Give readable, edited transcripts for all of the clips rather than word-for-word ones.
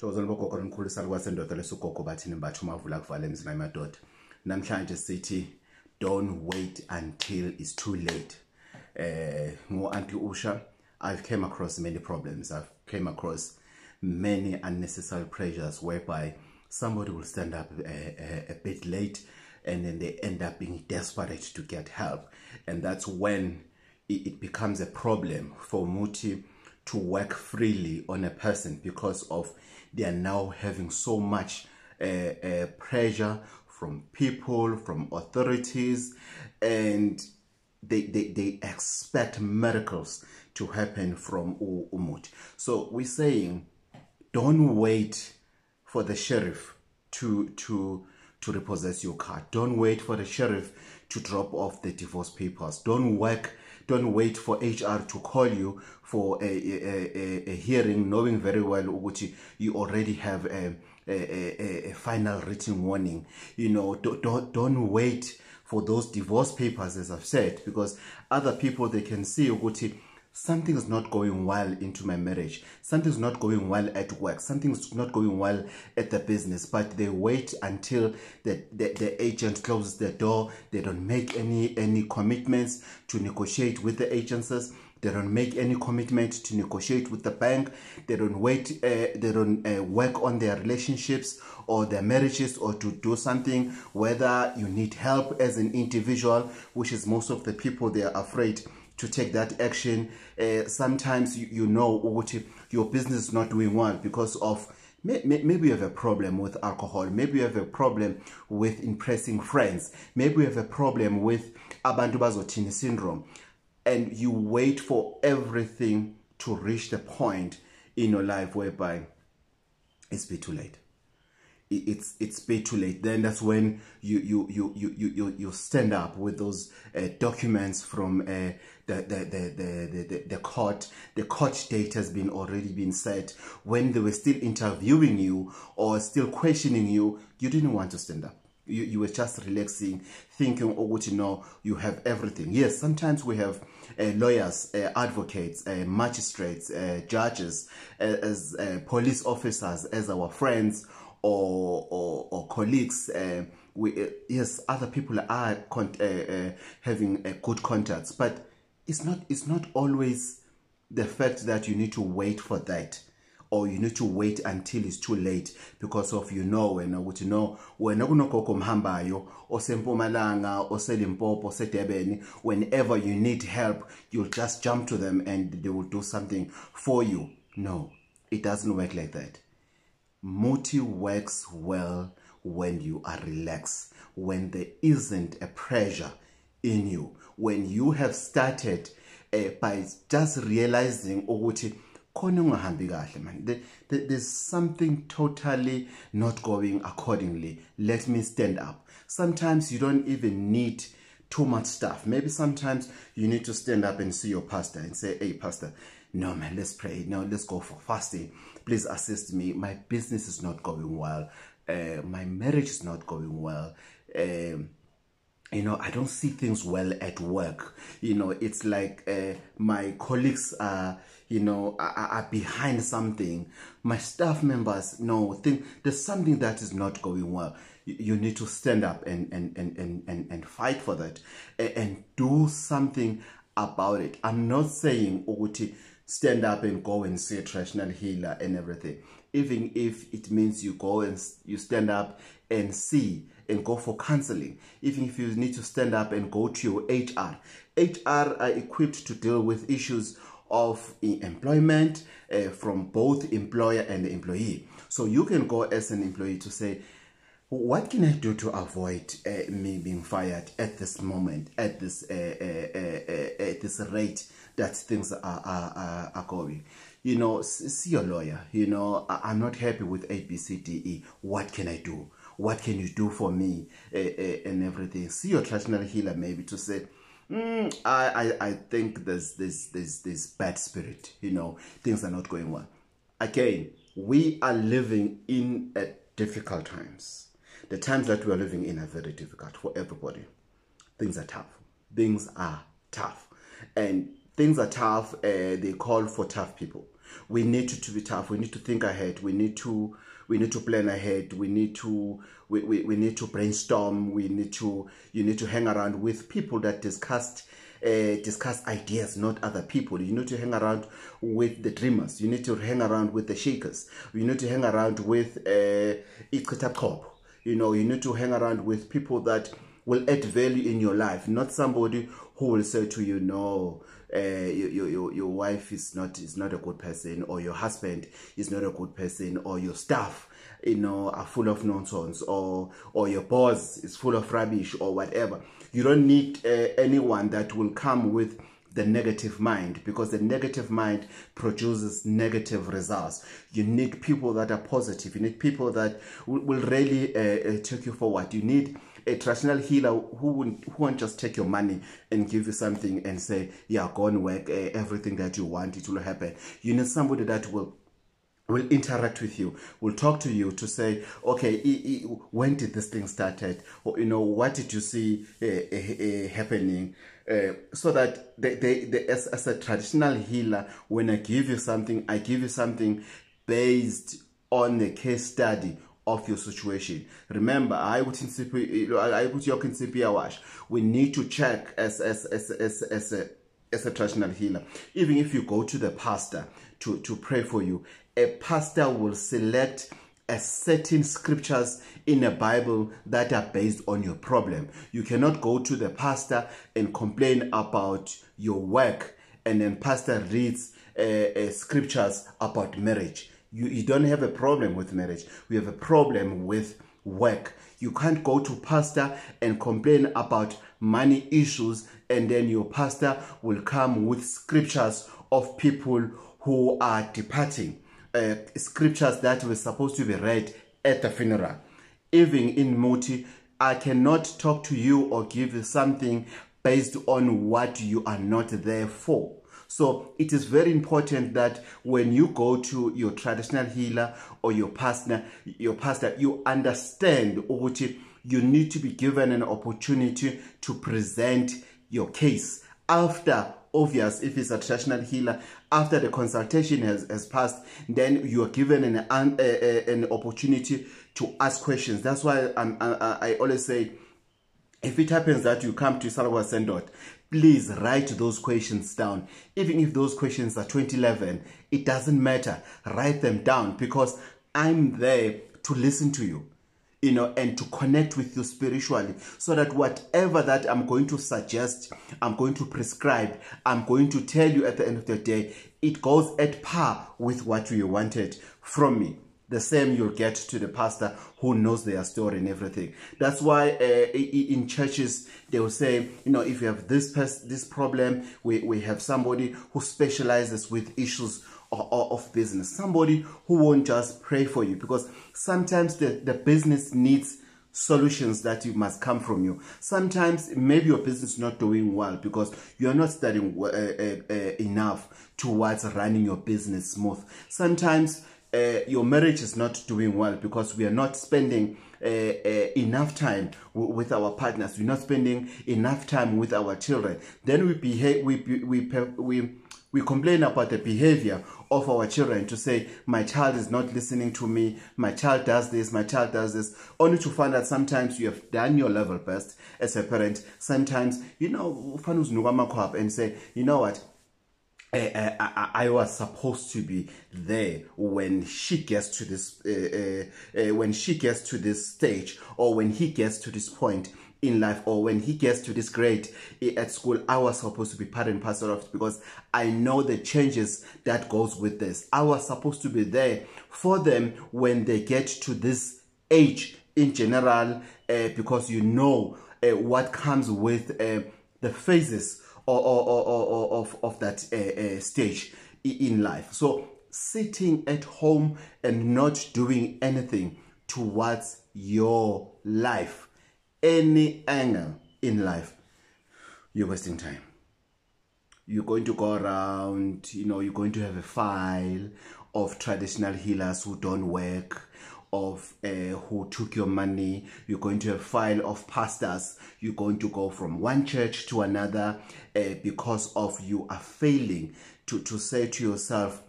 Thokozani bogogo nomkhulu salukwasendoda lesugogo bathini mbatha umavula kuvala emzini amadoda. Namhlanje sithi don't wait until it's too late. Auntie Usha, I've came across many problems. I've came across many unnecessary pressures whereby somebody will stand up a bit late and then they end up being desperate to get help. And that's when it becomes a problem for Muti to work freely on a person because of they are now having so much pressure from people, from authorities, and they expect miracles to happen from Umut. So we're saying, don't wait for the sheriff to repossess your car. Don't wait for the sheriff to drop off the divorce papers. Don't wait for HR to call you for a hearing, knowing very well which you already have a final written warning. You know, don't wait for those divorce papers, as I've said, because other people, they can see which something's not going well into my marriage, something's not going well at work, something's not going well at the business, but they wait until the agent closes the door. They don't make any commitments to negotiate with the agencies. They don't make any commitment to negotiate with the bank. They don't wait. They don't work on their relationships or their marriages, or to do something. Whether you need help as an individual, which is most of the people, they are afraid to take that action. Sometimes you know your business is not doing well because of maybe you have a problem with alcohol, maybe you have a problem with impressing friends, maybe you have a problem with abantu bazothini syndrome, and you wait for everything to reach the point in your life whereby it's be too late. It's way too late. Then that's when you stand up with those documents from the court. The court date has already been set. When they were still interviewing you or still questioning you, you didn't want to stand up. You were just relaxing, thinking, oh, what you know, you have everything. Yes, sometimes we have lawyers, advocates, magistrates, judges, as police officers, as our friends or colleagues. Yes, other people are having good contacts, but it's not always the fact that you need to wait for that, or you need to wait until it's too late, because of when kunogogo osempumalanga, oselimpopo, osedebeni, whenever you need help, you'll just jump to them and they will do something for you. No, it doesn't work like that. Muti works well when you are relaxed, when there isn't a pressure in you, when you have started by just realizing there's something totally not going accordingly. Let me stand up. Sometimes you don't even need too much stuff. Maybe sometimes you need to stand up and see your pastor and say, hey, pastor, no, man, let's pray. No, let's go for fasting. Please assist me. My business is not going well. My marriage is not going well. You know, I don't see things well at work. You know, it's like my colleagues are, you know, are behind something. My staff members, no, think there's something that is not going well. You need to stand up and fight for that and do something about it. I'm not saying stand up and go and see a traditional healer and everything. Even if it means you go and you stand up and see and go for counseling. Even if you need to stand up and go to your HR. HR are equipped to deal with issues of employment from both employer and employee. So you can go as an employee to say, what can I do to avoid me being fired at this moment, at this rate that things are going? You know, see your lawyer. You know, I'm not happy with A, B, C, D, E. What can I do? What can you do for me? And everything. See your traditional healer maybe to say, I think there's bad spirit. You know, things are not going well. Again, we are living in difficult times. The times that we are living in are very difficult for everybody. Things are tough. Things are tough. And things are tough. They call for tough people. We need to be tough. We need to think ahead. We need to plan ahead. We need to brainstorm. You need to hang around with people that discuss ideas, not other people. You need to hang around with the dreamers. You need to hang around with the shakers. You need to hang around with you need to hang around with people that will add value in your life, not somebody who will say to you, no, your wife is not a good person, or your husband is not a good person, or your staff are full of nonsense, or your boss is full of rubbish, or whatever. You don't need anyone that will come with the negative mind, because the negative mind produces negative results. You need people that are positive. You need people that will really take you forward. You need a traditional healer who won't just take your money and give you something and say, yeah, go and work, everything that you want, it will happen. You need somebody that will interact with you, will talk to you to say, okay, when did this thing started? Or, what did you see happening? So that as a traditional healer, when I give you something based on the case study of your situation. Remember, we need to check as a traditional healer. Even if you go to the pastor to pray for you, a pastor will select a certain scriptures in a Bible that are based on your problem. You cannot go to the pastor and complain about your work, and then pastor reads scriptures about marriage. You don't have a problem with marriage. We have a problem with work. You can't go to pastor and complain about money issues, and then your pastor will come with scriptures of people who are departing. Scriptures that were supposed to be read at the funeral. Even in Moti, I cannot talk to you or give you something based on what you are not there for. So it is very important that when you go to your traditional healer or your pastor, you understand that you need to be given an opportunity to present your case. After, obvious, if it's a traditional healer, after the consultation has passed, then you are given an opportunity to ask questions. That's why I always say, if it happens that you come to Salwa Sendot, please write those questions down. Even if those questions are 2011, it doesn't matter. Write them down, because I'm there to listen to you, and to connect with you spiritually, so that whatever that I'm going to suggest, I'm going to prescribe, I'm going to tell you at the end of the day, it goes at par with what you wanted from me. The same you'll get to the pastor who knows their story and everything. That's why in churches, they will say, if you have this problem, we have somebody who specializes with issues of business. Somebody who won't just pray for you, because sometimes the business needs solutions that you must come from you. Sometimes maybe your business is not doing well because you're not studying enough towards running your business smooth. Sometimes your marriage is not doing well because we are not spending enough time with our partners. We're not spending enough time with our children. Then we complain about the behavior of our children, to say, my child is not listening to me, my child does this, my child does this, only to find that sometimes you have done your level best as a parent. Sometimes, and say, you know what, I was supposed to be there when she gets to this stage, or when he gets to this point in life, or when he gets to this grade at school. I was supposed to be part and parcel of it, because I know the changes that goes with this. I was supposed to be there for them when they get to this age in general, because what comes with the phases of that stage in life. So sitting at home and not doing anything towards your life, any angle in life, you're wasting time. You're going to go around, you're going to have a file of traditional healers who don't work, of who took your money. You're going to have a file of pastors. You're going to go from one church to another because of you are failing to say to yourself,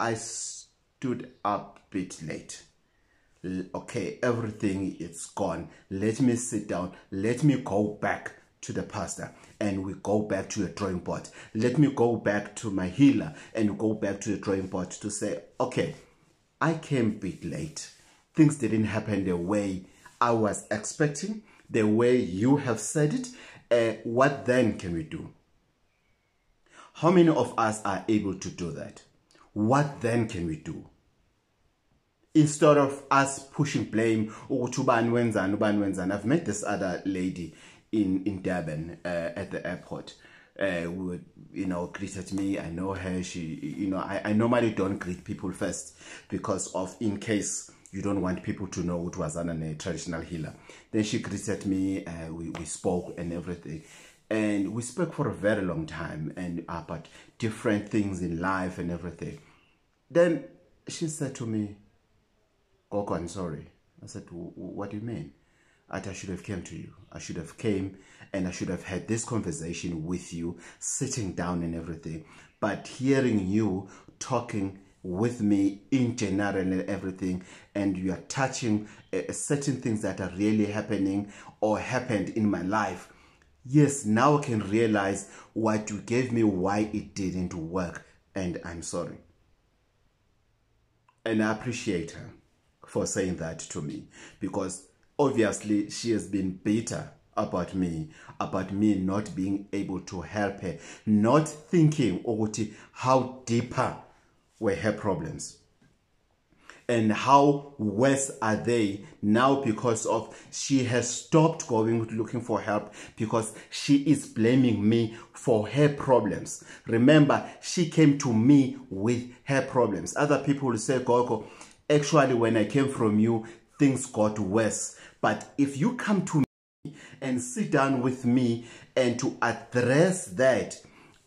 I stood up a bit late. Okay, everything is gone. Let me sit down. Let me go back to the pastor and we go back to the drawing board. Let me go back to my healer and go back to the drawing board to say, okay, I came a bit late. Things didn't happen the way I was expecting, the way you have said it. What then can we do? How many of us are able to do that? What then can we do? Instead of us pushing blame, I've met this other lady in Durban at the airport. Who, greeted me. I know her. She, I normally don't greet people first because of in case you don't want people to know it was a traditional healer. Then she greeted me. We spoke and everything. And we spoke for a very long time and about different things in life and everything. Then she said to me, Gogo, I'm sorry. I said, what do you mean? I should have came to you. I should have came and I should have had this conversation with you, sitting down and everything. But hearing you talking with me in general and everything, and you are touching certain things that are really happening or happened in my life. Yes, now I can realize what you gave me, why it didn't work, and I'm sorry. And I appreciate her for saying that to me, because obviously she has been bitter about me not being able to help her, not thinking how deeper were her problems and how worse are they now, because of she has stopped going looking for help because she is blaming me for her problems. Remember, she came to me with her problems. Other people will say, Gogo, actually when I came from you, things got worse. But if you come to me and sit down with me and to address that,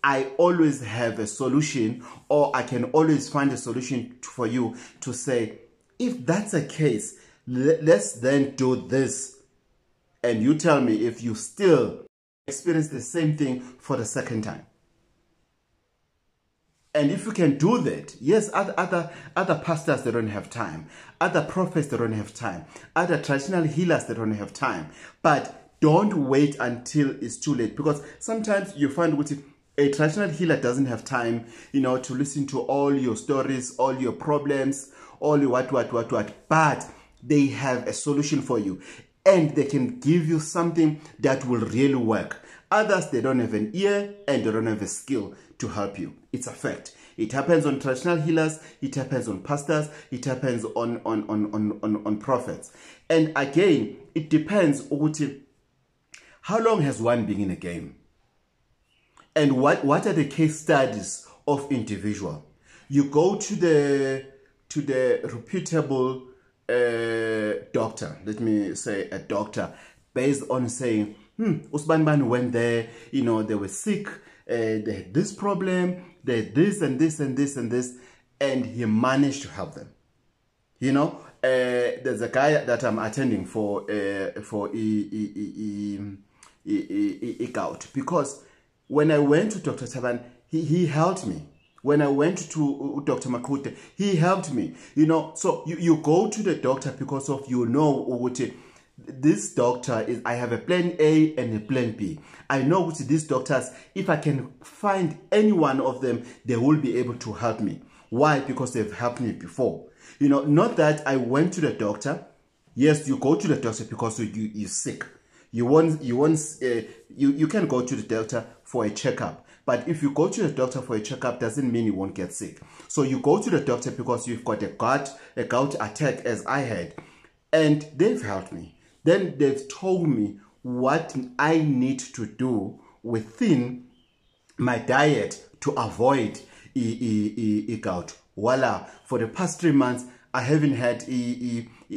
I always have a solution, or I can always find a solution for you to say, if that's the case, let's then do this. And you tell me if you still experience the same thing for the second time. And if you can do that, yes, other pastors, they don't have time. Other prophets, they don't have time. Other traditional healers, they don't have time. But don't wait until it's too late. Because sometimes you find a traditional healer doesn't have time, to listen to all your stories, all your problems, all your what. But they have a solution for you. And they can give you something that will really work. Others, they don't have an ear and they don't have a skill to help you. It's a fact. It happens on traditional healers. It happens on pastors. It happens on prophets. And again, it depends on how long has one been in a game? And what are the case studies of individual? You go to the reputable doctor, let me say a doctor, based on saying, Usbanban went there, they were sick, they had this problem, they had this and this and this and this, and he managed to help them. There's a guy that I'm attending for gout, because when I went to Dr. Taban, he helped me. When I went to Dr. Makute, he helped me. So you go to the doctor because of this doctor is, I have a plan A and a plan B. I know with these doctors, if I can find any one of them, they will be able to help me. Why? Because they've helped me before. Not that I went to the doctor. Yes, you go to the doctor because you're sick. You can go to the doctor for a checkup. But if you go to the doctor for a checkup, doesn't mean you won't get sick. So you go to the doctor because you've got a gout attack, as I had. And they've helped me. Then they've told me what I need to do within my diet to avoid gout. Voila. For the past 3 months, I haven't had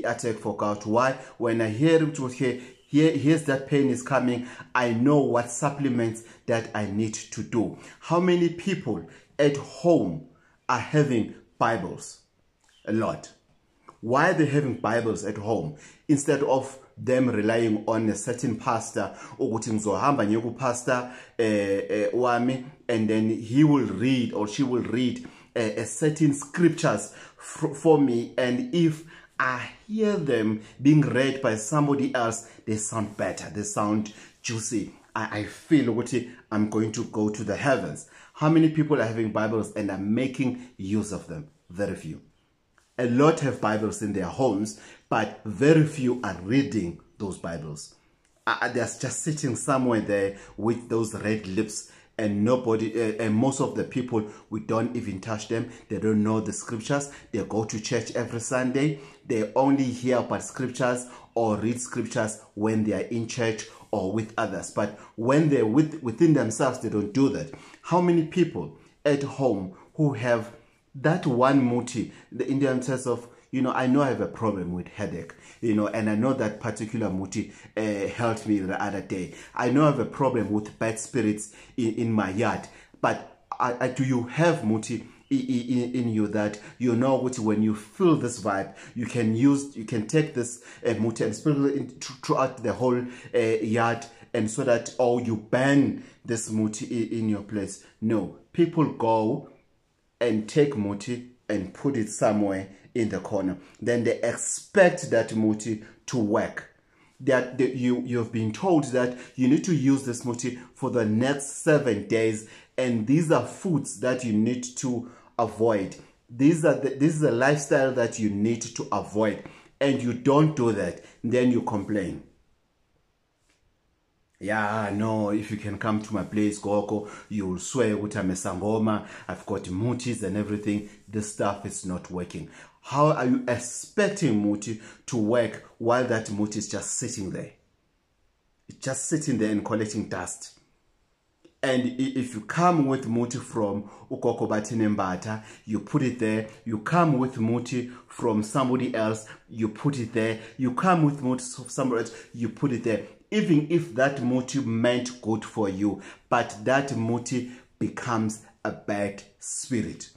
attack for gout. Why? When I hear it was here, here's that pain is coming, I know what supplements that I need to do. How many people at home are having Bibles? A lot. Why are they having Bibles at home instead of them relying on a certain pastor, pastor wami, and then he will read or she will read certain scriptures for me, and if I hear them being read by somebody else, they sound better, they sound juicy. I feel what I'm going to go to the heavens. How many people are having Bibles and are making use of them? Very few. A lot have Bibles in their homes, but very few are reading those Bibles. They're just sitting somewhere there with those red lips, and nobody, and most of the people, we don't even touch them. They don't know the scriptures. They go to church every Sunday. They only hear about scriptures or read scriptures when they are in church or with others. But when they're within themselves, they don't do that. How many people at home who have that one muti, in terms of, I know I have a problem with headache, and I know that particular muti helped me the other day. I know I have a problem with bad spirits in my yard, but do you have muti in you that when you feel this vibe, you can take this muti and sprinkle it throughout the whole yard, and so that you ban this muti in your place? No, people go and take muti and put it somewhere in the corner. Then they expect that muti to work. You've been told that you need to use this muti for the next 7 days, and these are foods that you need to avoid. This is a lifestyle that you need to avoid, and you don't do that, then you complain. Yeah, no, if you can come to my place, Gogo, you'll swear with I'm a sangoma, I've got mutis and everything. This stuff is not working. How are you expecting muti to work while that muti is just sitting there? It's just sitting there and collecting dust. And if you come with muti from Gogo Bathini Mbatha, you put it there. You come with muti from somebody else, you put it there. You come with muti from somebody else, you put it there. Even if that muti meant good for you, but that muti becomes a bad spirit.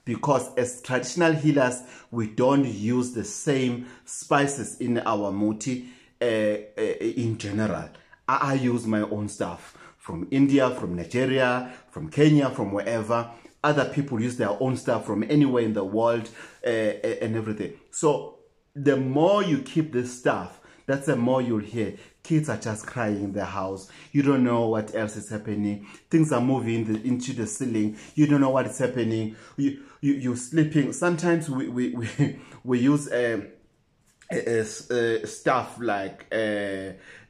Because as traditional healers, we don't use the same spices in our muti in general. I use my own stuff from India, from Nigeria, from Kenya, from wherever. Other people use their own stuff from anywhere in the world and everything. So the more you keep this stuff, that's the more you'll hear. Kids are just crying in the house. You don't know what else is happening. Things are moving into the ceiling. You don't know what is happening. You're sleeping. Sometimes we use stuff like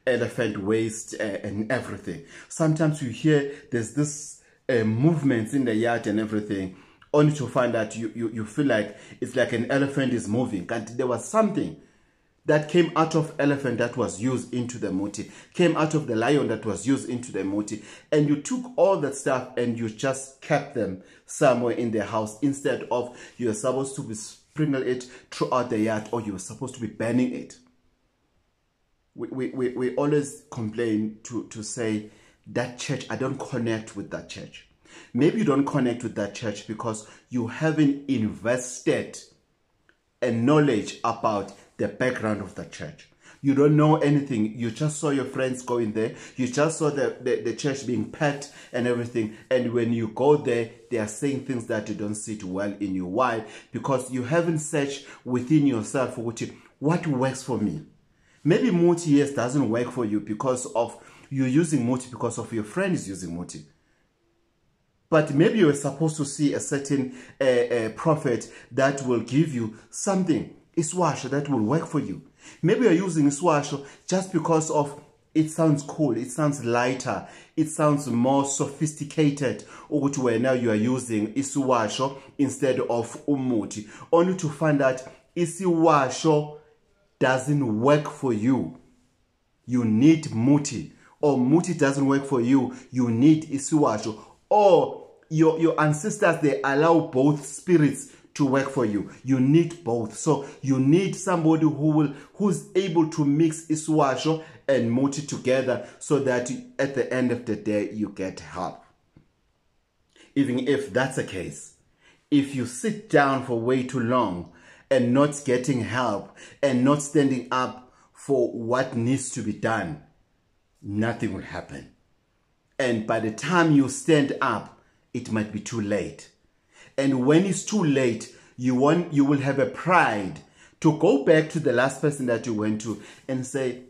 elephant waste and everything. Sometimes you hear there's this movements in the yard and everything, only to find that you feel like it's like an elephant is moving. And there was something that came out of elephant that was used into the muti, came out of the lion that was used into the muti, and you took all that stuff and you just kept them somewhere in the house, instead of you're supposed to be sprinkle it throughout the yard, or you're supposed to be burning it. We always complain to say that church, I don't connect with that church. Maybe you don't connect with that church because you haven't invested a knowledge about the background of the church. You don't know anything. You just saw your friends going there. You just saw the church being packed and everything. And when you go there, they are saying things that you don't sit well in you. Why? Because you haven't searched within yourself for what works for me. Maybe muti, yes, doesn't work for you because of you're using muti because of your friend is using muti. But maybe you were supposed to see a certain prophet that will give you something, iswasho, that will work for you. Maybe you're using iswasho just because of it sounds cool, it sounds lighter, it sounds more sophisticated, or where now you are using iswasho instead of umuti, only to find that iswasho doesn't work for you. You need muti, or muti doesn't work for you. You need iswasho, or your ancestors, they allow both spirits to work for you. You need both. So you need somebody who's able to mix iswasho and muti together, so that at the end of the day you get help. Even if that's the case, if you sit down for way too long and not getting help and not standing up for what needs to be done, nothing will happen. And by the time you stand up, it might be too late. And when it's too late, you will have a pride to go back to the last person that you went to and say,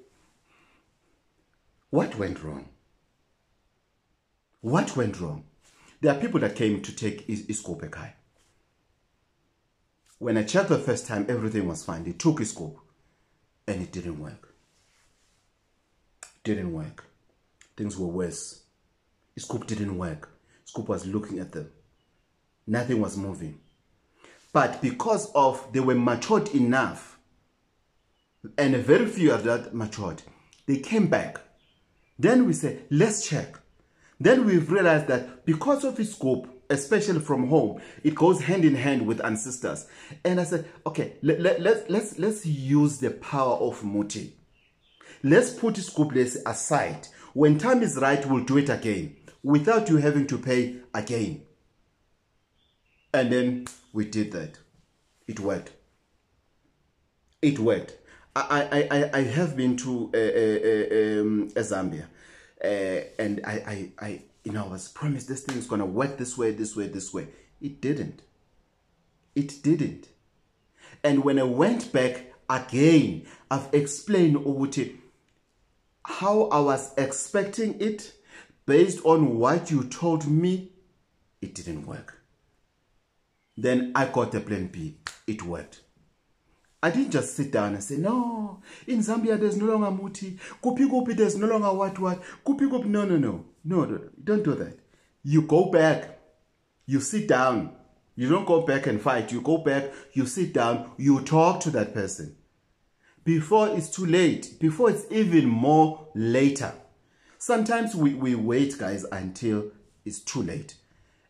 what went wrong? What went wrong? There are people that came to take iScope ekhaya. When I checked the first time, everything was fine. They took iScope and it didn't work. Didn't work. Things were worse. iScope didn't work. iScope was looking at them. Nothing was moving. But because of they were matured enough, and very few of that matured, they came back. Then we say, let's check. Then we've realized that because of iScope, especially from home, it goes hand in hand with ancestors. And I said, okay, let's use the power of Muti. Let's put iScope aside. When time is right, we'll do it again without you having to pay again. And then we did that. It worked. It worked. I have been to Zambia, and I was promised this thing is gonna work this way, this way, this way. It didn't. It didn't. And when I went back again, I've explained how I was expecting it based on what you told me. It didn't work. Then I got a plan B. It worked. I didn't just sit down and say, no, in Zambia there's no longer Muti. Kupi there's no longer what. Kupi. No. No, don't do that. You go back. You sit down. You don't go back and fight. You go back, you sit down, you talk to that person. Before it's too late. Before it's even more later. Sometimes we wait, guys, until it's too late.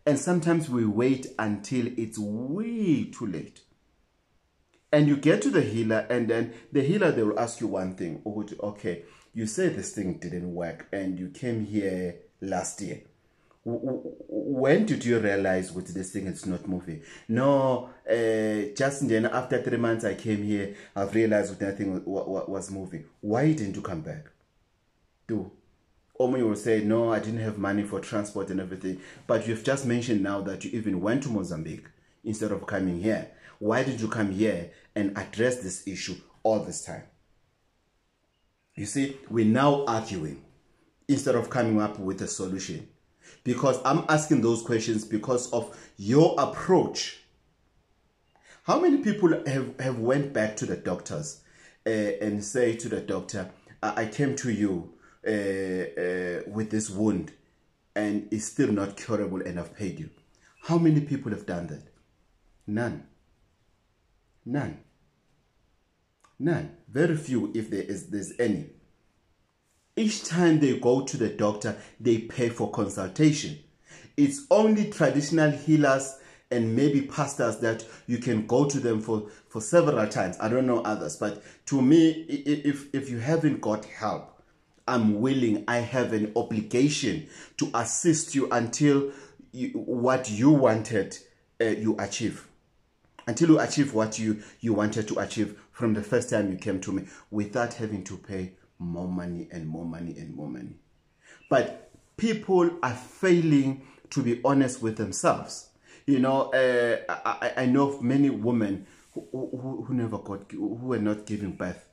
And sometimes we wait until it's way too late. And you get to the healer, and then the healer, they will ask you one thing. Okay, you say this thing didn't work, and you came here last year. When did you realize with this thing it's not moving? No, just then after 3 months I came here, I've realized that nothing was moving. Why didn't you come back? Omo will say, no, I didn't have money for transport and everything. But you've just mentioned now that you even went to Mozambique instead of coming here. Why did you come here and address this issue all this time? You see, we're now arguing instead of coming up with a solution. Because I'm asking those questions because of your approach. How many people have went back to the doctors and say to the doctor, I came to you with this wound and it's still not curable and I've paid you? How many people have done that? None. None. None. Very few, if there's any. Each time they go to the doctor, they pay for consultation. It's only traditional healers and maybe pastors that you can go to them for several times. I don't know others, but to me, if you haven't got help, I'm willing, I have an obligation to assist you until what you wanted, you achieve. Until you achieve what you wanted to achieve from the first time you came to me without having to pay more money and more money and more money. But people are failing to be honest with themselves. You know, I know of many women who were not giving birth.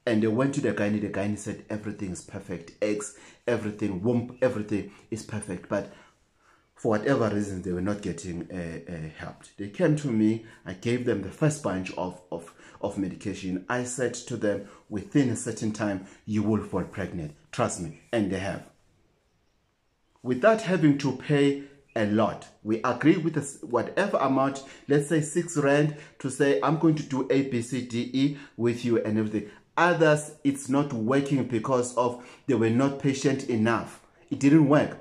And they went to the gynae said everything is perfect. Eggs, everything, womb, everything is perfect. But for whatever reason, they were not getting helped. They came to me, I gave them the first bunch of medication. I said to them, within a certain time, you will fall pregnant. Trust me. And they have. Without having to pay a lot. We agree with this, whatever amount, let's say 6 rand, to say, I'm going to do A, B, C, D, E with you and everything. Others, it's not working because of they were not patient enough. It didn't work.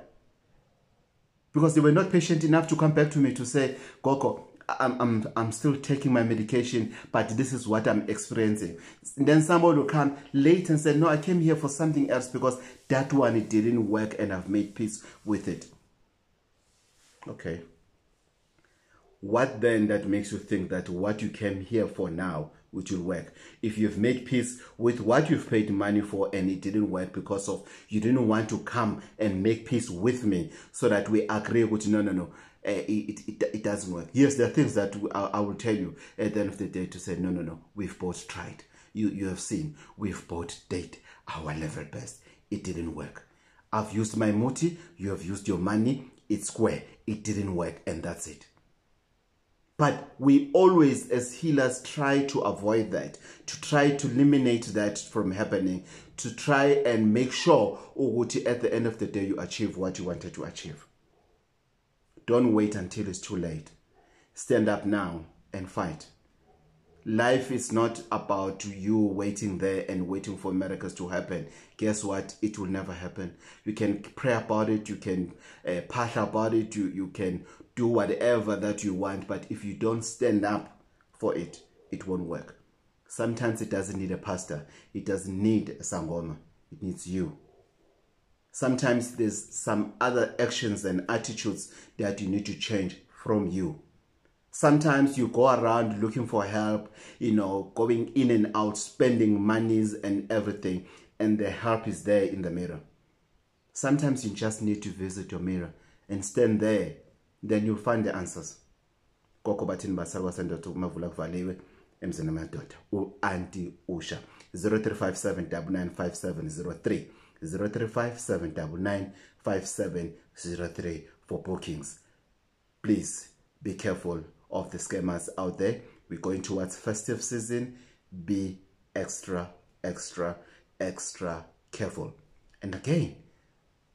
Because they were not patient enough to come back to me to say, Gogo, I'm still taking my medication, but this is what I'm experiencing. And then somebody will come late and say, no, I came here for something else because that one, it didn't work and I've made peace with it. Okay. What then that makes you think that what you came here for now, which will work? If you've made peace with what you've paid money for and it didn't work because of you didn't want to come and make peace with me so that we agree with no. it doesn't work. Yes, there are things that I will tell you at the end of the day to say, no, we've both tried. You have seen, we've both did our level best. It didn't work. I've used my muti, you have used your money, it's square. It didn't work, and that's it. But we always, as healers, try to avoid that, to try to eliminate that from happening, to try and make sure at the end of the day you achieve what you wanted to achieve. Don't wait until it's too late. Stand up now and fight. Life is not about you waiting there and waiting for miracles to happen. Guess what? It will never happen. You can pray about it. You can pass about it. You can do whatever that you want. But if you don't stand up for it, it won't work. Sometimes it doesn't need a pastor. It doesn't need a sangoma. It needs you. Sometimes there's some other actions and attitudes that you need to change from you. Sometimes you go around looking for help, going in and out, spending monies and everything, and the help is there in the mirror. Sometimes you just need to visit your mirror and stand there. Then you'll find the answers. Gogo Bathini Mbatha TV, Auntie Usha. 0357 995703. 0357 995703 for bookings. Please be careful of the scammers out there. We're going towards festive season. Be extra careful. And again,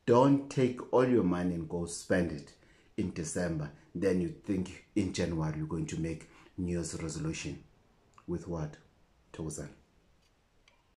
don't take all your money and go spend it in December. Then you think in January you're going to make New Year's resolution. With what? Thousand.